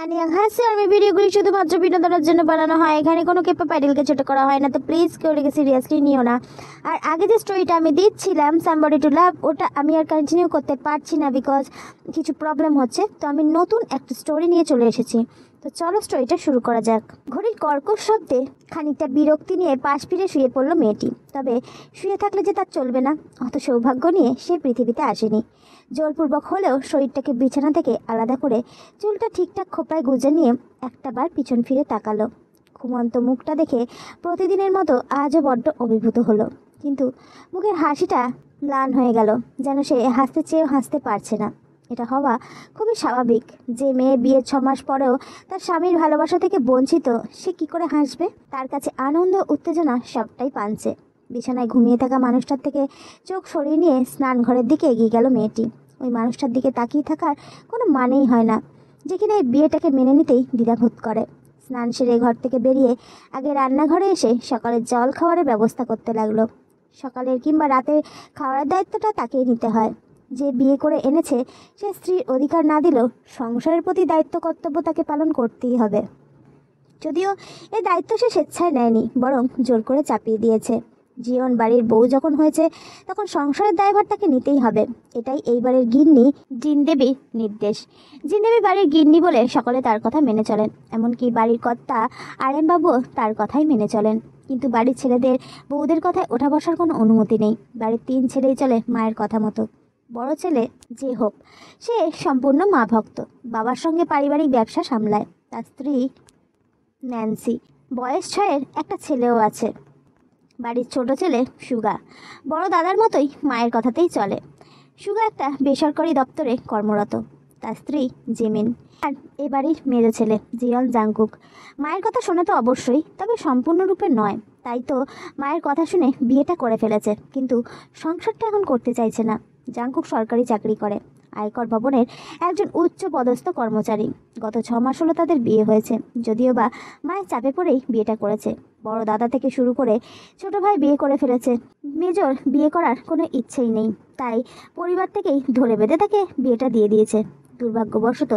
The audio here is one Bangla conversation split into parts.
আনিয়াহাসে আমি ভিডিওগুলি শুধুমাত্র বিনোদনের জন্য বানানো হয়। এখানে কোনো কেপা প্যাডেলকে ছোট করা হয় না, তো প্লিজ কেউ এটাকে সিরিয়াসলি নিও না। আর আগে যে স্টোরিটা আমি দিচ্ছিলাম সামবডি টু লাভ, ওটা আমি আর কন্টিনিউ করতে পারছি না বিকজ কিছু প্রবলেম হচ্ছে। তো আমি নতুন একটা স্টোরি নিয়ে চলে এসেছি। তো চলো স্টোরিটা শুরু করা যাক। ঘড়ির কর্কশ শব্দে খানিকটা বিরক্তি নিয়ে পাশ ফিরে শুয়ে পড়ল মেয়েটি। তবে শুয়ে থাকলে যে তার চলবে না, অত সৌভাগ্য নিয়ে সে পৃথিবীতে আসেনি। জোরপূর্বক হলেও শরীরটাকে বিছানা থেকে আলাদা করে চুলটা ঠিকঠাক খোপায় গুজে নিয়ে একটাবার পিছন ফিরে তাকালো। ঘুমন্ত মুখটা দেখে প্রতিদিনের মতো আজও বড্ড অভিভূত হলো, কিন্তু মুখের হাসিটা ম্লান হয়ে গেল, যেন সে হাসতে চেয়েও হাসতে পারছে না। এটা হওয়া খুবই স্বাভাবিক। যে মেয়ে বিয়ের 6 মাস পরেও তার স্বামীর ভালোবাসা থেকে বঞ্চিত, সে কি করে হাসবে? তার কাছে আনন্দ উত্তেজনা সবটাই পাঞ্চে। বিছানায় ঘুমিয়ে থাকা মানুষটার থেকে চোখ সরিয়ে নিয়ে স্নান ঘরের দিকে এগিয়ে গেল মেয়েটি। ওই মানুষটার দিকে তাকিয়ে থাকার কোনো মানেই হয় না, যে কিনা এই বিয়েটাকে মেনে নিতেই দ্বিধাবোধ করে। স্নান সেরে ঘর থেকে বেরিয়ে আগে রান্নাঘরে এসে সকালের জল খাওয়ারের ব্যবস্থা করতে লাগলো। সকালের কিংবা রাতে খাওয়ার দায়িত্বটা তাকেই নিতে হয়। যে বিয়ে করে এনেছে সে স্ত্রীর অধিকার না দিলেও সংসারের প্রতি দায়িত্ব কর্তব্য তাকে পালন করতেই হবে। যদিও এই দায়িত্ব সে স্বেচ্ছায় নেয়নি, বরং জোর করে চাপিয়ে দিয়েছে। জীবন বাড়ির বউ যখন হয়েছে তখন সংসারের দায়ভার তাকে নিতেই হবে। এটাই এইবারের গিন্নি জিনদেবীর নির্দেশ। জিনদেবী বাড়ির গিন্নি বলে সকলে তার কথা মেনে চলেন, এমনকি বাড়ির কর্তা আরএম বাবুও তার কথাই মেনে চলেন। কিন্তু বাড়ির ছেলেদের বউদের কথায় ওঠা বসার কোনো অনুমতি নেই। বাড়ির 3 ছেলেই চলে মায়ের কথা মতো। বড় ছেলে যে হোক, সে সম্পূর্ণ মা ভক্ত। বাবার সঙ্গে পারিবারিক ব্যবসা সামলায়। তার স্ত্রী ন্যান্সি, বয়স 6-এর একটা ছেলেও আছে। বাড়ির ছোট ছেলে সুগা বড় দাদার মতোই মায়ের কথাতেই চলে। সুগা একটা বেসরকারি দপ্তরে কর্মরত। তার স্ত্রী জেমিন আর এ বাড়ির মেজ ছেলে জিয়ন জাংকুক। মায়ের কথা শোনে তো অবশ্যই, তবে সম্পূর্ণরূপে নয়। তাই তো মায়ের কথা শুনে বিয়েটা করে ফেলেছে, কিন্তু সংসারটা এখন করতে চাইছে না। জাংকুক সরকারি চাকরি করে, আয়কর ভবনের একজন উচ্চ পদস্থ কর্মচারী। গত 6 মাস হলো তাদের বিয়ে হয়েছে, যদিও বা মায়ের চাপে পড়েই বিয়েটা করেছে। বড় দাদা থেকে শুরু করে ছোট ভাই বিয়ে করে ফেলেছে। মেজর বিয়ে করার কোনো ইচ্ছেই নেই, তাই পরিবার থেকেই ধরে বেঁধে তাকে বিয়েটা দিয়ে দিয়েছে। দুর্ভাগ্যবশত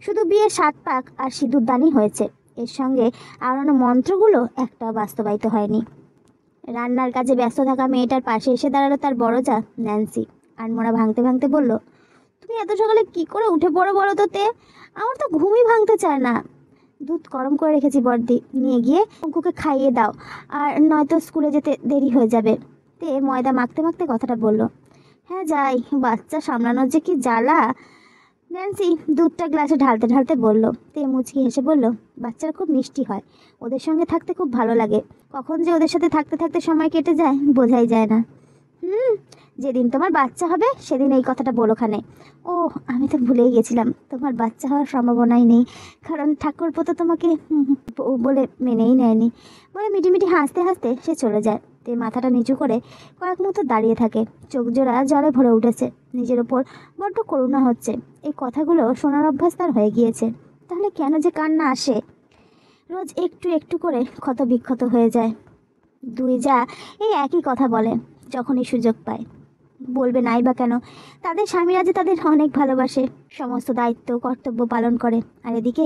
শুধু বিয়ের 7 পাক আর সিঁদুরদানই হয়েছে। এর সঙ্গে আওড়ানো মন্ত্রগুলো একটাও বাস্তবায়িত হয়নি। রান্নার কাজে ব্যস্ত থাকা মেয়েটার পাশে এসে দাঁড়ালো তার বড় যা ন্যান্সি। আনমনা ভাঙতে ভাঙতে বলল, তুমি এত সকালে কি করে উঠে পড়ো বলো তো তে? আমার তো ঘুমই ভাঙতে চায় না। দুধ গরম করে রেখেছি বর্দি, নিয়ে গিয়ে অঙ্কুকে খাইয়ে দাও, আর নয়তো স্কুলে যেতে দেরি হয়ে যাবে। তে ময়দা মাখতে মাখতে কথাটা বলল। হ্যাঁ যাই, বাচ্চা সামলানোর যে কি জ্বালা। ন্যান্সি দুধটা গ্লাসে ঢালতে ঢালতে বলল। তে মুচকি হেসে বলল, বাচ্চারা খুব মিষ্টি হয়, ওদের সঙ্গে থাকতে খুব ভালো লাগে। কখন যে ওদের সাথে থাকতে থাকতে সময় কেটে যায় বোঝাই যায় না। যেদিন তোমার বাচ্চা হবে সেদিন এই কথাটা বলোখানে। ও, আমি তো ভুলেই গেছিলাম, তোমার বাচ্চা হওয়ার সম্ভাবনাই নেই, কারণ ঠাকুরপো তো তোমাকে বলে মেনেই নেয়নি। বলে মিটিমিটি হাসতে হাসতে সে চলে যায়। তে মাথাটা নিচু করে কয়েক মুহূর্ত দাঁড়িয়ে থাকে। চোখ জোড়া জলে ভরে উঠেছে। নিজের ওপর বড্ড করুণা হচ্ছে। এই কথাগুলো শোনার অভ্যাস তার হয়ে গিয়েছে। তাহলে কেন যে কান্না আসে? রোজ একটু একটু করে ক্ষত বিক্ষত হয়ে যায়। দুই যা এই একই কথা বলে যখনই সুযোগ পায়। বলবে নাই বা কেন? তাদের স্বামীরা যে তাদের অনেক ভালোবাসে, সমস্ত দায়িত্ব কর্তব্য পালন করে। আর এদিকে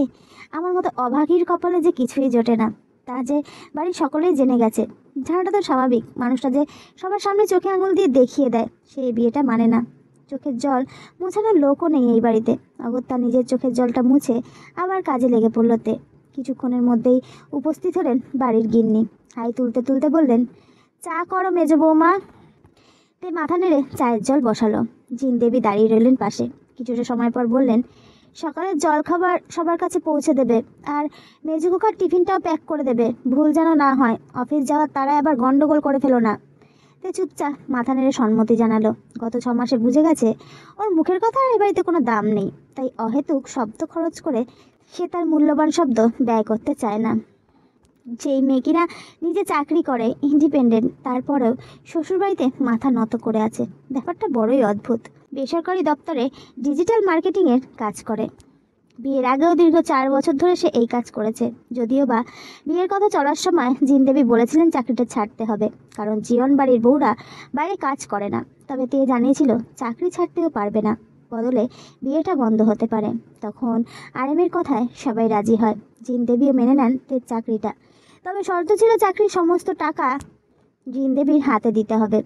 আমার মতো অভাগীর কপালে যে কিছুই জোটে না, তা যে বাড়ির সকলেই জেনে গেছে। জানাটা তো স্বাভাবিক। মানুষটা যে সবার সামনে চোখে আঙুল দিয়ে দেখিয়ে দেয় সে বিয়েটা মানে না। চোখের জল মোছানোর লোকও নেই এই বাড়িতে। অগত্যা নিজের চোখের জলটা মুছে আবার কাজে লেগে পড়লতে। কিছুক্ষণের মধ্যেই উপস্থিত হলেন বাড়ির গিন্নি। হাই তুলতে তুলতে বললেন, চা করো মেজো বৌমা। তে মাথা নেড়ে চায়ের জল বসালো। জিনদেবী দাঁড়িয়ে রইলেন পাশে। কিছুটা সময় পর বললেন, সকালের জল খাবার সবার কাছে পৌঁছে দেবে, আর মেজো খোকার টিফিনটাও প্যাক করে দেবে, ভুল যেন না হয়। অফিস যাওয়ার তারায় আবার গন্ডগোল করে ফেলো না। তে চুপচাপ মাথা নেড়ে সম্মতি জানালো। গত 6 মাসে বুঝে গেছে ওর মুখের কথা আর এ বাড়িতে কোনো দাম নেই, তাই অহেতুক শব্দ খরচ করে সে তার মূল্যবান শব্দ ব্যয় করতে চায় না। যেই মেয়ে কিনা নিজে চাকরি করে, ইন্ডিপেন্ডেন্ট, তারপরেও শ্বশুরবাড়িতে মাথা নত করে আছে। ব্যাপারটা বড়ই অদ্ভুত। বেসরকারি দপ্তরে ডিজিটাল মার্কেটিংয়ের কাজ করে। বিয়ের আগেও দীর্ঘ 4 বছর ধরে সে এই কাজ করেছে। যদিও বা বিয়ের কথা চলার সময় জিনদেবী বলেছিলেন চাকরিটা ছাড়তে হবে, কারণ জীবন বাড়ির বউরা বাইরে কাজ করে না। তবে তে জানিয়েছিল চাকরি ছাড়তেও পারবে না। বদলে বিয়েটা বন্ধ হতে পারে। তখন আরএমের কথায় সবাই রাজি হয়। জিন দেবীও মেনে নেন তের চাকরিটা। তবে শর্ত ছিল চাকরির সমস্ত টাকা জিন দেবীর হাতে দিতে হবে,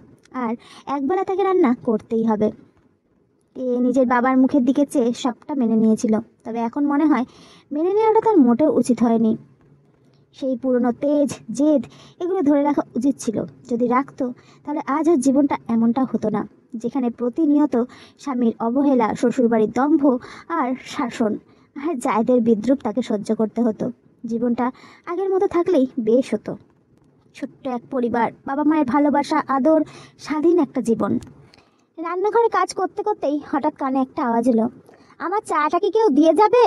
আর একবেলা তাকে রান্না করতেই হবে। তে নিজের বাবার মুখের দিকে চেয়ে সবটা মেনে নিয়েছিল, তবে এখন মনে হয় মেনে নেওয়াটা তার মোটেও উচিত হয়নি। সেই পুরনো তেজ, জেদ এগুলো ধরে রাখা উচিত ছিল। যদি রাখতো তাহলে আজ ওর জীবনটা এমনটা হতো না, যেখানে প্রতিনিয়ত স্বামীর অবহেলা, শ্বশুরবাড়ির দম্ভ আর শাসন আর জায়েদের বিদ্রূপ তাকে সহ্য করতে হতো। জীবনটা আগের মতো থাকলেই বেশ হতো। ছোট্ট এক পরিবার, বাবা মায়ের ভালোবাসা, আদর, স্বাধীন একটা জীবন। রান্নাঘরে কাজ করতে করতেই হঠাৎ কানে একটা আওয়াজ এলো, আমার চাটা কি কেউ দিয়ে যাবে?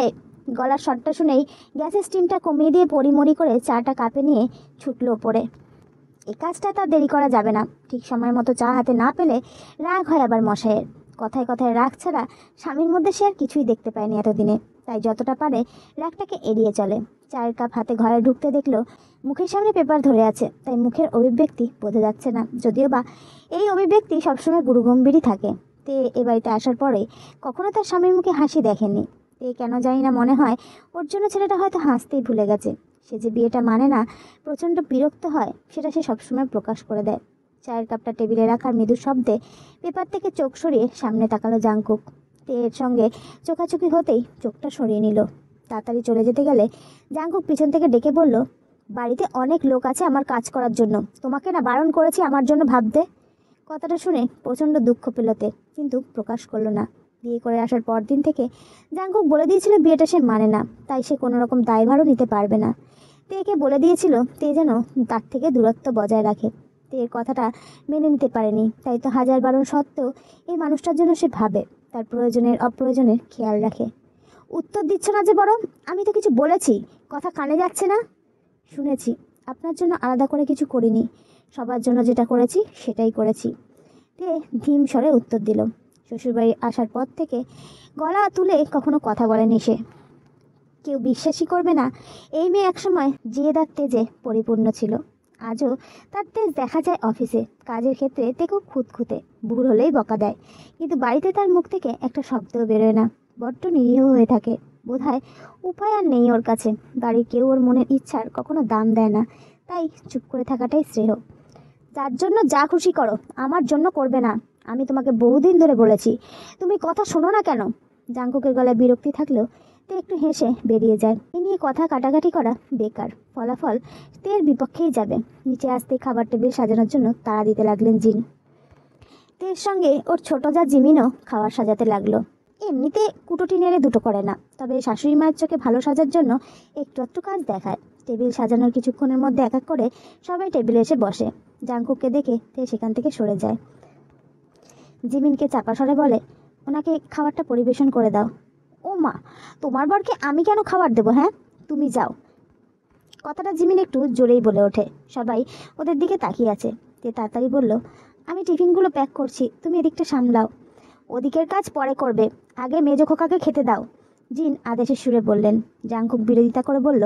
গলার স্বরটা শুনেই গ্যাসের স্টিমটা কমিয়ে দিয়ে পরিমরি করে চাটা কাপে নিয়ে ছুটলো ওপরে। এই কাজটা তার দেরি করা যাবে না। ঠিক সময় মতো চা হাতে না পেলে রাগ হয় আবার মশাইয়ের। কথায় কথায় রাগ ছাড়া স্বামীর মধ্যে সে আর কিছুই দেখতে পায়নি এতদিনে, তাই যতটা পারে রাগটাকে এড়িয়ে চলে। চায়ের কাপ হাতে ঘরে ঢুকতে দেখলো মুখের সামনে পেপার ধরে আছে, তাই মুখের অভিব্যক্তি বোঝা যাচ্ছে না, যদিও বা এই অভিব্যক্তি সবসময় গুরুগম্ভীরই থাকে। তে এ বাড়িতে আসার পরে কখনো তার স্বামীর মুখে হাসি দেখেনি। তে কেন জানি না মনে হয় ওর জন্য ছেলেটা হয়তো হাসতেই ভুলে গেছে। সে যে বিয়েটা মানে না, প্রচণ্ড বিরক্ত হয়, সেটা সে সবসময় প্রকাশ করে দেয়। চায়ের কাপটা টেবিলে রাখার মৃদু শব্দে পেপার থেকে চোখ সরিয়ে সামনে তাকালো জাংকুক। তের সঙ্গে চোখাচোখি হতেই চোখটা সরিয়ে নিল। তাড়াতাড়ি চলে যেতে গেলে জাংকুক পিছন থেকে ডেকে বলল, বাড়িতে অনেক লোক আছে আমার কাজ করার জন্য, তোমাকে না বারণ করেছি আমার জন্য ভাবতে? কথাটা শুনে প্রচণ্ড দুঃখ পেল তে, কিন্তু প্রকাশ করলো না। বিয়ে করে আসার পর দিন থেকে জাংকুক বলে দিয়েছিল বিয়েটা সে মানে না, তাই সে কোনো রকম দায়ভারও নিতে পারবে না। তেকে বলে দিয়েছিল তে যেন তার থেকে দূরত্ব বজায় রাখে। তের কথাটা মেনে নিতে পারেনি, তাই তো হাজার বারণ সত্ত্বেও এই মানুষটার জন্য সে ভাবে, তার প্রয়োজনের অপ্রয়োজনের খেয়াল রাখে। উত্তর দিচ্ছ না যে বড়? আমি তো কিছু বলেছি, কথা কানে যাচ্ছে না? শুনেছি, আপনার জন্য আলাদা করে কিছু করিনি, সবার জন্য যেটা করেছি সেটাই করেছি। তে ধীম স্বরে উত্তর দিল। শ্বশুরবাড়ি আসার পর থেকে গলা তুলে কখনো কথা বলেনি সে। কেউ বিশ্বাসই করবে না, এই মেয়ে একসময় জেদ আর তেজে পরিপূর্ণ ছিল। আজও তার তেজ দেখা যায় অফিসে, কাজের ক্ষেত্রে তে খুব খুঁতখুঁতে, ভুল হলেই বকা দেয়, কিন্তু বাড়িতে তার মুখ থেকে একটা শব্দও বেরোয় না। বড্ড নিরীহ হয়ে থাকে। বোধহয় উপায় আর নেই ওর কাছে। বাড়ির কেউ ওর মনের ইচ্ছার কখনো দাম দেয় না, তাই চুপ করে থাকাটাই শ্রেয়। যার জন্য যা খুশি করো, আমার জন্য করবে না। আমি তোমাকে বহুদিন ধরে বলেছি, তুমি কথা শোনো না কেন? জাংকুকের গলায় বিরক্তি থাকলেও তে একটু হেসে বেরিয়ে যায়। এ নিয়ে কথা কাটাকাটি করা বেকার, ফলাফল তের বিপক্ষেই যাবে। নিচে আসতে খাবার টেবিল সাজানোর জন্য তাড়া দিতে লাগলেন জিন। তের সঙ্গে ওর ছোট যা জিমিনও খাবার সাজাতে লাগলো। এমনিতে কুটোটি নেড়ে দুটো করে না, তবে শাশুড়ি মায়ের চোখে ভালো সাজার জন্য একটু একটু কাজ দেখায়। টেবিল সাজানোর কিছুক্ষণের মধ্যে এক এক করে সবাই টেবিলে এসে বসে। জাংকুককে দেখে তে সেখান থেকে সরে যায়। জিমিনকে চাপা স্বরে বলে, ওনাকে খাবারটা পরিবেশন করে দাও। ও মা, তোমার বরকে আমি কেন খাবার দেবো? হ্যাঁ, তুমি যাও। কথাটা জিমিন একটু জোরেই বলে ওঠে। সবাই ওদের দিকে তাকিয়ে আছে। তে তাড়াতাড়ি বলল, আমি টিফিনগুলো প্যাক করছি, তুমি এদিকটা সামলাও। ওদিকের কাজ পরে করবে, আগে মেজো খোকাকে খেতে দাও, জিন আদেশের সুরে বললেন। জাংকুক বিরোধিতা করে বলল,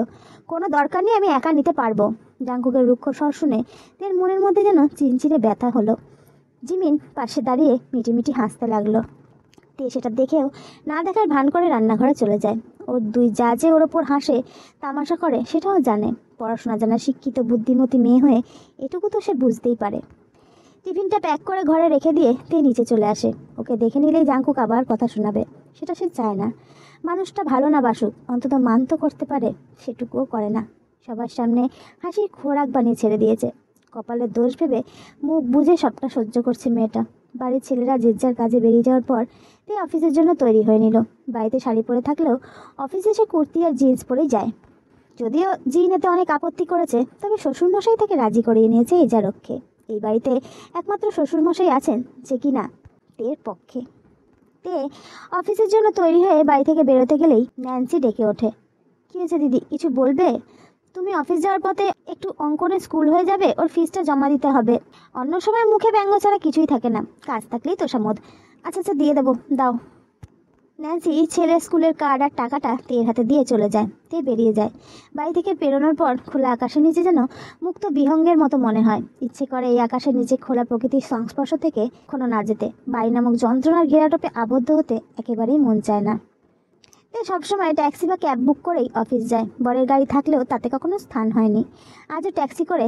কোনো দরকার নেই, আমি একা নিতে পারবো। জাংকুকের রুক্ষ স্বর শুনে তের মনের মধ্যে যেন চিনচিনে ব্যথা হলো। জিমিন পাশে দাঁড়িয়ে মিটিমিটি হাসতে লাগলো। তে সেটা দেখেও না দেখার ভান করে রান্নাঘরে চলে যায়। ওর দুই যা যে ওর ওপর হাসে, তামাশা করে, সেটাও জানে। পড়াশোনা জানা শিক্ষিত বুদ্ধিমতী মেয়ে হয়ে এটুকু তো সে বুঝতেই পারে। টিফিনটা প্যাক করে ঘরে রেখে দিয়ে তে নিচে চলে আসে। ওকে দেখে নিলেই জাংকুক আবার কথা শোনাবে, সেটা সে চায় না। মানুষটা ভালো না বাসুক, অন্তত মান তো করতে পারে, সেটুকুও করে না। সবার সামনে হাসির খোরাক বানিয়ে ছেড়ে দিয়েছে। কপালের দোষ ভেবে মুখ বুঝে সবটা সহ্য করছে মেয়েটা। বাড়ির ছেলেরা যে যার কাজে বেরিয়ে যাওয়ার পর তে অফিসের জন্য তৈরি হয়ে নিল। বাড়িতে শাড়ি পরে থাকলেও অফিসে সে কুর্তি আর জিন্স পরেই যায়। যদিও জিন এতে অনেক আপত্তি করেছে, তবে শ্বশুরমশাই তাকে রাজি করিয়ে নিয়েছে এই যা রক্ষে। এই বাড়িতে একমাত্র শ্বশুরমশাই আছেন যে কিনা তের পক্ষে। তে অফিসের জন্য তৈরি হয়ে বাড়ি থেকে বেরোতে গেলেই ন্যান্সি ডেকে ওঠে। কী হয়েছে দিদি, কিছু বলবে? তুমি অফিস যাওয়ার পথে একটু অঙ্কনের স্কুল হয়ে যাবে, ওর ফিসটা জমা দিতে হবে। অন্য সময় মুখে ব্যঙ্গ ছাড়া কিছুই থাকে না, কাজ থাকলেই তোষামোদ। আচ্ছা আচ্ছা, দিয়ে দেবো, দাও। ন্যান্সি ছেলের স্কুলের কার্ড আর টাকাটা তের হাতে দিয়ে চলে যায়। তে বেরিয়ে যায়। বাড়ি থেকে বেরোনোর পর খোলা আকাশের নিচে যেন মুক্ত বিহঙ্গের মতো মনে হয়। ইচ্ছে করে এই আকাশের নিচে খোলা প্রকৃতির সংস্পর্শ থেকে কোনো না যেতে। বাড়ি নামক যন্ত্রণার ঘেরাটোপে আবদ্ধ হতে একেবারেই মন চায় না। তে সবসময় ট্যাক্সি বা ক্যাব বুক করেই অফিস যায়। বরের গাড়ি থাকলেও তাতে কখনো স্থান হয়নি। আজও ট্যাক্সি করে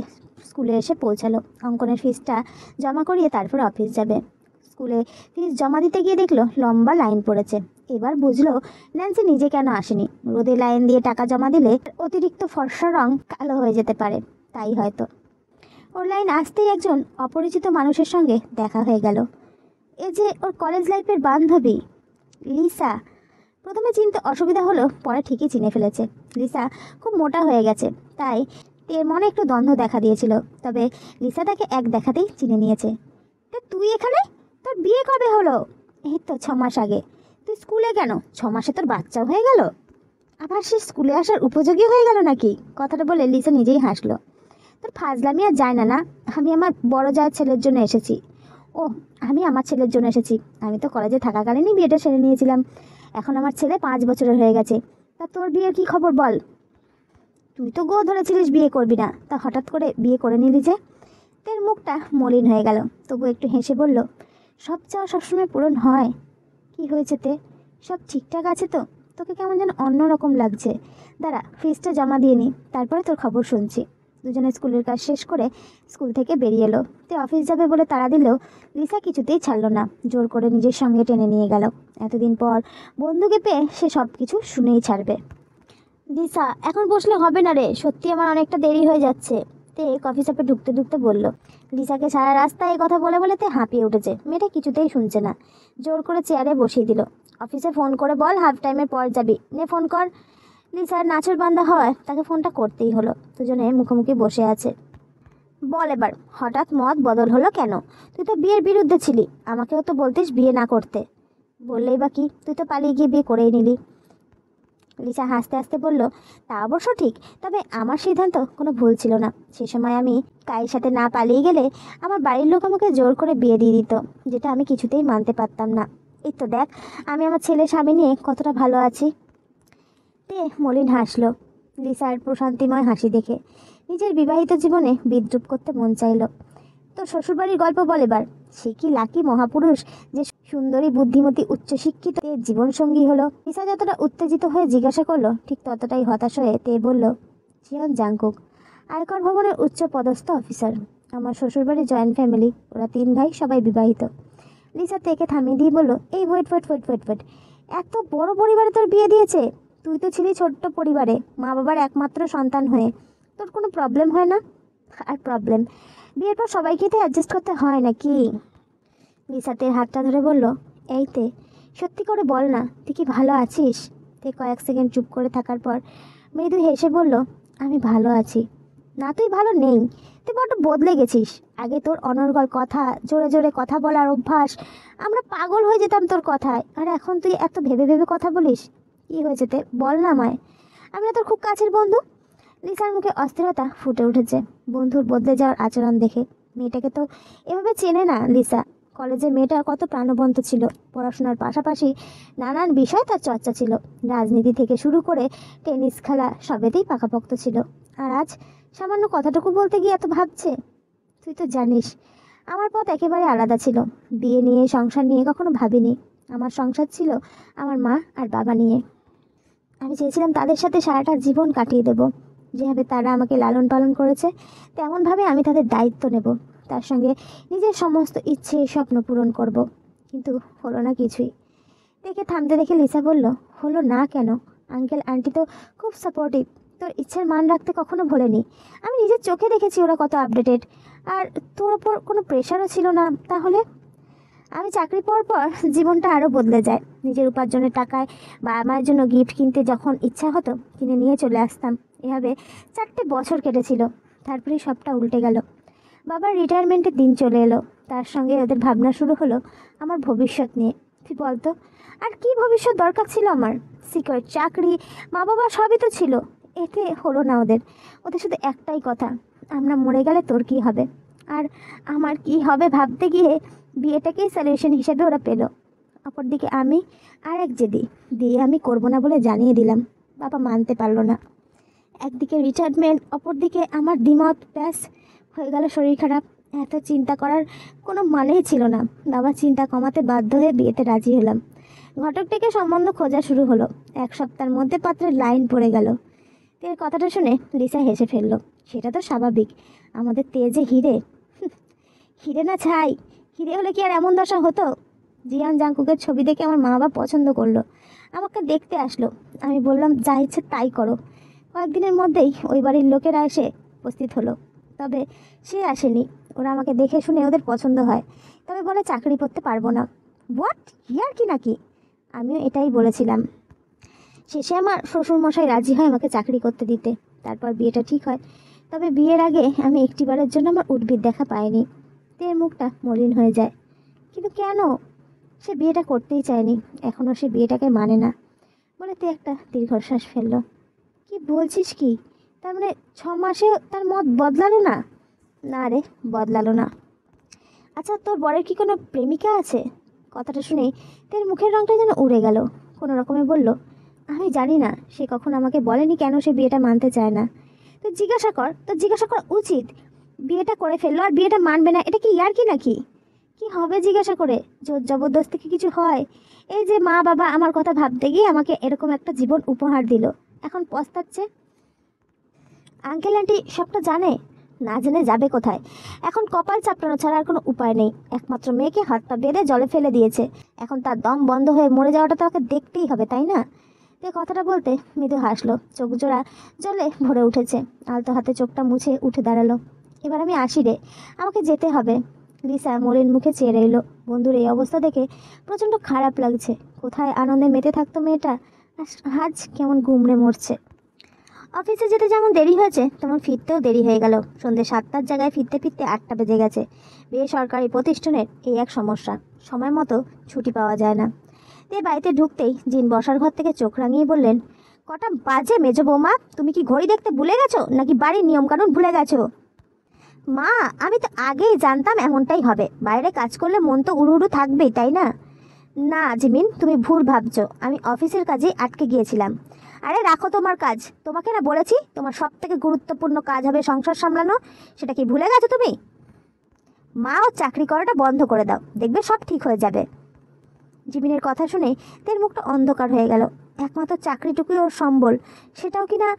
স্কুলে এসে পৌঁছালো। অঙ্কনের ফিসটা জমা করিয়ে তারপর অফিস যাবে। স্কুলে ফিস জমা দিতে গিয়ে দেখলো লম্বা লাইন পড়েছে। এবার বুঝলো ন্যান্সি নিজে কেন আসেনি। রোদে লাইন দিয়ে টাকা জমা দিলে অতিরিক্ত ফর্সা রং কালো হয়ে যেতে পারে, তাই হয়তো। ওর লাইন আসতেই একজন অপরিচিত মানুষের সঙ্গে দেখা হয়ে গেল। এ যে ওর কলেজ লাইফের বান্ধবী লিসা। প্রথমে চিনতে অসুবিধা হলো, পরে ঠিকই চিনে ফেলেছে। লিসা খুব মোটা হয়ে গেছে, তাই এর মনে একটু দ্বন্দ্ব দেখা দিয়েছিল। তবে লিসা তাকে এক দেখাতেই চিনে নিয়েছে। তা তুই এখানে? তোর বিয়ে কবে হলো? এই তো 6 মাস আগে। তুই স্কুলে কেন? 6 মাসে তোর বাচ্চাও হয়ে গেল? আবার সে স্কুলে আসার উপযোগী হয়ে গেল নাকি? কথাটা বলে লিসা নিজেই হাসলো। তোর ফাজলামি আর যায় না না? আমি আমার বড় জায়ের ছেলের জন্য এসেছি। ও, আমি আমার ছেলের জন্য এসেছি। আমি তো কলেজে থাকাকালীনই বিয়েটা সেরে নিয়েছিলাম। এখন আমার ছেলে 5 বছরের হয়ে গেছে। তা তোর বিয়ের কি খবর বল? তুই তো গো ধরেছিলিস বিয়ে করবি না, তা হঠাৎ করে বিয়ে করে নিলি যে? তের মুখটা মলিন হয়ে গেল, তবু একটু হেসে বলল, সব চাওয়া সবসময় পূরণ হয়। কি হয়েছে তে? সব ঠিকঠাক আছে তো? তোকে কেমন যেন অন্যরকম লাগছে। দাঁড়া, ফিসটা জমা দিয়ে নি, তারপরে তোর খবর শুনছি। দুজনে স্কুলের কাজ শেষ করে স্কুল থেকে বেরিয়ে এলো। তে অফিস যাবে বলে তাড়া দিলেও লিসা কিছুতেই ছাড়লো না। জোর করে নিজের সঙ্গে টেনে নিয়ে গেল। এতদিন পর বন্ধুকে পেয়ে সে সব কিছু শুনেই ছাড়বে। লিসা, এখন বসলে হবে না রে, সত্যি আমার অনেকটা দেরি হয়ে যাচ্ছে। তে কফি শপে ঢুকতে ঢুকতে বলল। লিসাকে সারা রাস্তায় এই কথা বলে বলে তে হাঁপিয়ে উঠেছে। মেয়েটা কিছুতেই শুনছে না। জোর করে চেয়ারে বসিয়ে দিল। অফিসে ফোন করে বল হাফ টাইমের পর যাবি, নে ফোন কর। লিসার নাচের বান্দা হওয়ায় তাকে ফোনটা করতেই হলো। দুজনে মুখোমুখি বসে আছে। বল এবার, হঠাৎ মত বদল হলো কেন? তুই তো বিয়ের বিরুদ্ধে ছিলি, আমাকেও তো বলতিস বিয়ে না করতে। বললেই বা কি, তুই তো পালিয়ে গিয়ে বিয়ে করেই নিলি। লিসা হাসতে হাসতে বলল, তা অবশ্য ঠিক, তবে আমার সিদ্ধান্ত কোনো ভুল ছিল না। সে সময় আমি কায়ের সাথে না পালিয়ে গেলে আমার বাড়ির লোক আমাকে জোর করে বিয়ে দিয়ে দিত, যেটা আমি কিছুতেই মানতে পারতাম না। এই তো দেখ, আমি আমার ছেলে স্বামী নিয়ে কতটা ভালো আছি। তে মলিন হাসলো লিসার প্রশান্তিময় হাসি দেখে। নিজের বিবাহিত জীবনে বিদ্রূপ করতে মন চাইল। তোর শ্বশুরবাড়ির গল্প বল এবার। সে কি লাকি মহাপুরুষ যে সুন্দরী বুদ্ধিমতী উচ্চশিক্ষিত জীবনসঙ্গী হলো? লিসা যতটা উত্তেজিত হয়ে জিজ্ঞাসা করলো, ঠিক ততটাই হতাশ হয়ে তে বলল, জিয়ন জাংকুক, আয়কর ভবনের উচ্চ পদস্থ অফিসার। আমার শ্বশুরবাড়ি জয়েন্ট ফ্যামিলি, ওরা 3 ভাই, সবাই বিবাহিত। লিসা তেকে থামিয়ে দিয়ে বলল, এই wait wait wait wait wait, এত বড় পরিবারে তোর বিয়ে দিয়েছে? তুই তো ছিলি ছোট্ট পরিবারে, মা বাবার একমাত্র সন্তান হয়ে। তোর কোনো প্রবলেম হয় না? আর প্রবলেম, বিয়ের পর সবাইকে তো অ্যাডজাস্ট করতে হয় নাকি? লিসাতে হাতটা ধরে বলল, এইতে সত্যি করে বল না, তুই কি ভালো আছিস? তে কয়েক সেকেন্ড চুপ করে থাকার পর মৃদু হেসে বলল, আমি ভালো আছি। না, তুই ভালো নেই, তুই বড্ড বদলে গেছিস। আগে তোর অনর্গল কথা, জোরে জোরে কথা বলার অভ্যাস, আমরা পাগল হয়ে যেতাম তোর কথায়। আর এখন তুই এত ভেবে ভেবে কথা বলিস। কি হয়েছে তে, বল না আমায়। আমি না তোর খুব কাছের বন্ধু। লিসার মুখে অস্থিরতা ফুটে উঠেছে বন্ধুর বদলে যাওয়ার আচরণ দেখে। মেয়েটাকে তো এভাবে চেনে না লিসা। কলেজে মেয়েটা কত প্রাণবন্ত ছিল, পড়াশোনার পাশাপাশি নানান বিষয় তার চর্চা ছিল। রাজনীতি থেকে শুরু করে টেনিস খেলা সবেতেই পাকাপোক্ত ছিল। আর আজ সামান্য কথাটুকু বলতে গিয়ে এত ভাবছে। তুই তো জানিস আমার পথ একেবারে আলাদা ছিল। বিয়ে নিয়ে, সংসার নিয়ে কখনো ভাবিনি। আমার সংসার ছিল আমার মা আর বাবা নিয়ে। আমি চেয়েছিলাম তাদের সাথে সারাটা জীবন কাটিয়ে দেব। যেভাবে তারা আমাকে লালন পালন করেছে, তেমনভাবে আমি তাদের দায়িত্ব নেব। তার সঙ্গে নিজের সমস্ত ইচ্ছে স্বপ্ন পূরণ করব। কিন্তু হলো না কিছুই। দেখে থামতে দেখে লিসা বলল, হলো না কেন? আঙ্কেল আন্টি তো খুব সাপোর্টিভ, তোর ইচ্ছের মান রাখতে কখনো ভোলেনি। আমি নিজের চোখে দেখেছি ওরা কত আপডেটেড। আর তোর ওপর কোনো প্রেশারও ছিল না। তাহলে আমি চাকরি পাওয়ার পর জীবনটা আরও বদলে যায়। নিজের উপার্জনের টাকায় বাবা মায়ের জন্য গিফট কিনতে যখন ইচ্ছা হতো কিনে নিয়ে চলে আসতাম। এভাবে 4টে বছর কেটেছিল। তারপরে সবটা উল্টে গেল। বাবার রিটায়ারমেন্টের দিন চলে এলো। তার সঙ্গে ওদের ভাবনা শুরু হলো আমার ভবিষ্যৎ নিয়ে। তুই বলতো, আর কি ভবিষ্যৎ দরকার ছিল আমার? সিকিউর চাকরি, মা বাবা সবই তো ছিল। এতে হলো না ওদের। ওদের শুধু একটাই কথা, আমরা মরে গেলে তোর কী হবে? আর আমার কি হবে ভাবতে গিয়ে বিয়েটাকেই সলিউশন হিসেবে ওরা পেল। অপরদিকে আমি আর এক জেদি দিয়ে আমি করব না বলে জানিয়ে দিলাম। বাবা মানতে পারলো না। একদিকে রিটায়ারমেন্ট, অপরদিকে আমার দ্বিমত, ব্যাস হয়ে গেল শরীর খারাপ। এত চিন্তা করার কোনো মানেই ছিল না। বাবা চিন্তা কমাতে বাধ্য হয়ে বিয়েতে রাজি হলাম। ঘটক থেকে সম্বন্ধ খোঁজা শুরু হলো। 1 সপ্তাহের মধ্যে পাত্রের লাইন পড়ে গেল। তের কথাটা শুনে লিসা হেসে ফেললো। সেটা তো স্বাভাবিক, আমাদের তেজে হিরে। হিরে না ছাই, হিরে হলে কি আর এমন দশা হতো? জিয়ান জাঙ্কুকের ছবি দেখে আমার মা বাবা পছন্দ করলো, আমাকে দেখতে আসলো। আমি বললাম যা ইচ্ছে তাই করো। কয়েকদিনের মধ্যেই ওই বাড়ির লোকেরা এসে উপস্থিত হলো। তবে সে আসেনি, ওরা আমাকে দেখে শুনে ওদের পছন্দ হয়, তবে বলে চাকরি করতে পারবো না। হোয়াট, ইয়ার কি নাকি? আমিও এটাই বলেছিলাম। শেষে আমার শ্বশুরমশাই রাজি হয় আমাকে চাকরি করতে দিতে। তারপর বিয়েটা ঠিক হয়। তবে বিয়ের আগে আমি একটিবারের জন্য আমার উদ্ভিদ দেখা পাইনি। তের মুখটা মলিন হয়ে যায়। কিন্তু কেন? সে বিয়েটা করতেই চায়নি, এখনও সে বিয়েটাকে মানে না বলে তে একটা দীর্ঘশ্বাস ফেললো। কি বলছিস কি? তার মানে 6 মাসে তার মত বদলালো না? না রে, বদলালো না। আচ্ছা, তোর বরের কি কোনো প্রেমিকা আছে? কথাটা শুনে তের মুখের রংটা যেন উড়ে গেল। কোনো রকমে বলল, আমি জানি না, সে কখন আমাকে বলেনি কেন সে বিয়েটা মানতে চায় না। তো জিজ্ঞাসা কর, তোর জিজ্ঞাসা করা উচিত। বিয়েটা করে ফেললো আর বিয়েটা মানবে না, এটা কি ইয়ার কি নাকি? কি হবে জিজ্ঞাসা করে? জোর জবরদস্তি কি কিছু হয়? এই যে মা বাবা আমার কথা ভাবতে গিয়ে আমাকে এরকম একটা জীবন উপহার দিল, এখন পস্তাচ্ছে। আঙ্কেল আন্টি সবটা জানে, না জেনে যাবে কোথায়? এখন কপাল চাপড়ানো ছাড়া আর কোনো উপায় নেই। একমাত্র মেয়েকে হাত পা বেঁধে জলে ফেলে দিয়েছে, এখন তার দম বন্ধ হয়ে মরে যাওয়াটা তো ওকে দেখতেই হবে, তাই না? তে কথাটা বলতে মৃদু হাসলো, চোখ জোড়া জলে ভরে উঠেছে। আলতো হাতে চোখটা মুছে উঠে দাঁড়ালো। এবার আমি আসি রে, আমাকে যেতে হবে। লিসা মলিন মুখে চেয়ে রইল। বন্ধুর এই অবস্থা দেখে প্রচণ্ড খারাপ লাগছে। কোথায় আনন্দে মেতে থাকতো মেয়েটা, আজ কেমন গুমড়ে মরছে। অফিসে যেতে যেমন দেরি হয়েছে তেমন ফিরতেও দেরি হয়ে গেল। সন্ধ্যে 7টার জায়গায় ফিরতে ফিরতে 8টা বেজে গেছে। বেসরকারি প্রতিষ্ঠানের এই এক সমস্যা, সময় মতো ছুটি পাওয়া যায় না। তে বাড়িতে ঢুকতেই জিন বসার ঘর থেকে চোখ রাঙিয়ে বললেন, কটা বাজে মেজো বৌমা? তুমি কি ঘড়ি দেখতে ভুলে গেছো নাকি বাড়ির নিয়মকানুন ভুলে গেছো? মা, আমি তো আগেই জানতাম এমনটাই হবে। বাইরে কাজ করলে মন তো উড়ু উড়ু থাকবেই, তাই না? না জিমিন, তুমি ভুল ভাবছো। আমি অফিসের কাজে আটকে গিয়েছিলাম। আরে রাখো তোমার কাজ, তোমাকে না বলেছি তোমার সব থেকে গুরুত্বপূর্ণ কাজ হবে সংসার সামলানো, সেটা কি ভুলে গেছো তুমি? মা, ও চাকরি করাটা বন্ধ করে দাও, দেখবে সব ঠিক হয়ে যাবে। জিমিনের কথা শুনে তের মুখটা অন্ধকার হয়ে গেল। একমাত্র চাকরিটুকুই ওর সম্বল, সেটাও কি না?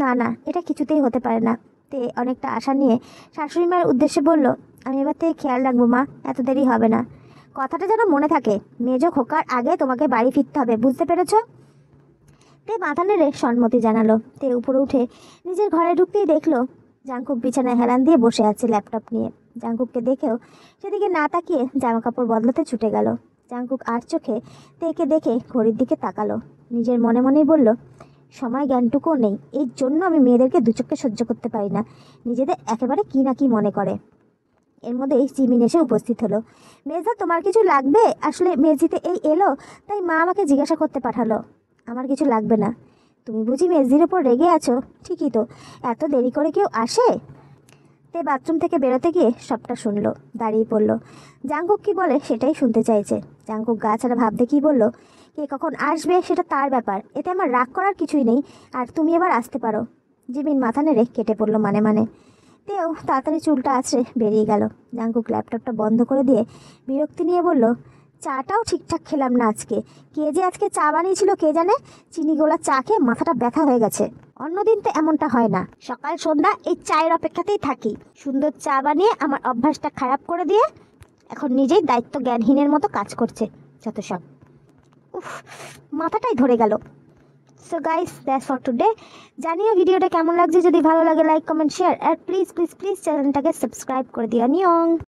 না না, এটা কিছুতেই হতে পারে না। তে অনেকটা আশা নিয়ে শাশুড়ি মায়ের উদ্দেশ্যে বলল, আমি এবার থেকে খেয়াল রাখবো মা, এত দেরি হবে না। কথাটা যেন মনে থাকে, মেজো খোকার আগে তোমাকে বাড়ি ফিরতে হবে, বুঝতে পেরেছো? তে মাথা নেড়ে সম্মতি জানালো। তে উপরে উঠে নিজের ঘরে ঢুকতেই দেখলো জাংকুক বিছানায় হেলান দিয়ে বসে আছে ল্যাপটপ নিয়ে। জাংকুককে দেখেও সেদিকে না তাকিয়ে জামা কাপড় বদলাতে ছুটে গেল। জাংকুক আর চোখে তেকে দেখে ঘড়ির দিকে তাকালো। নিজের মনে মনেই বলল, সময় জ্ঞানটুকুও নেই, এই জন্য আমি মেয়েদেরকে দু চোখে সহ্য করতে পারি না, নিজেদের একেবারে কি না কি মনে করে। এর মধ্যেই জিমিন এসে উপস্থিত হলো। মেজদা, তোমার কিছু লাগবে? আসলে মেজিতে এই এলো, তাই মা আমাকে জিজ্ঞাসা করতে পাঠালো। আমার কিছু লাগবে না। তুমি বুঝি মেজদির ওপর রেগে আছো? ঠিকই তো, এত দেরি করে কেউ আসে? তে বাথরুম থেকে বেরোতে গিয়ে সবটা শুনলো, দাঁড়িয়ে পড়লো। জাংকুক কি বলে সেটাই শুনতে চাইছে। জাংকুক গা ছাড়া ভাব দেখেই বলল, কে কখন আসবে সেটা তার ব্যাপার, এতে আমার রাগ করার কিছুই নেই, আর তুমি এবার আসতে পারো। জিমিন মাথা নেড়ে কেটে পড়লো মানে মানে। তেও তাড়াতাড়ি চুলটা আছড়ে বেরিয়ে গেল। জাংকুক ল্যাপটপটা বন্ধ করে দিয়ে বিরক্তি নিয়ে বলল, চাটাও ঠিকঠাক খেলাম না আজকে। কে যে আজকে চা বানিয়েছিল কে জানে, চিনি গোলা চা খেয়ে মাথাটা ব্যথা হয়ে গেছে। অন্যদিন তো এমনটা হয় না, সকাল সন্ধ্যা এই চায়ের অপেক্ষাতেই থাকি। সুন্দর চা বানিয়ে আমার অভ্যাসটা খারাপ করে দিয়ে এখন নিজেই দায়িত্ব জ্ঞানহীনের মতো কাজ করছে, যত সব। উফ, মাথাটাই ধরে গেল। So guys, that's for today. জানিও ভিডিওটা কেমন লাগছে, যদি ভালো লাগে লাইক কমেন্ট শেয়ার, আর প্লিজ প্লিজ প্লিজ চ্যানেলটাকে সাবস্ক্রাইব করে দিও নিয়ং।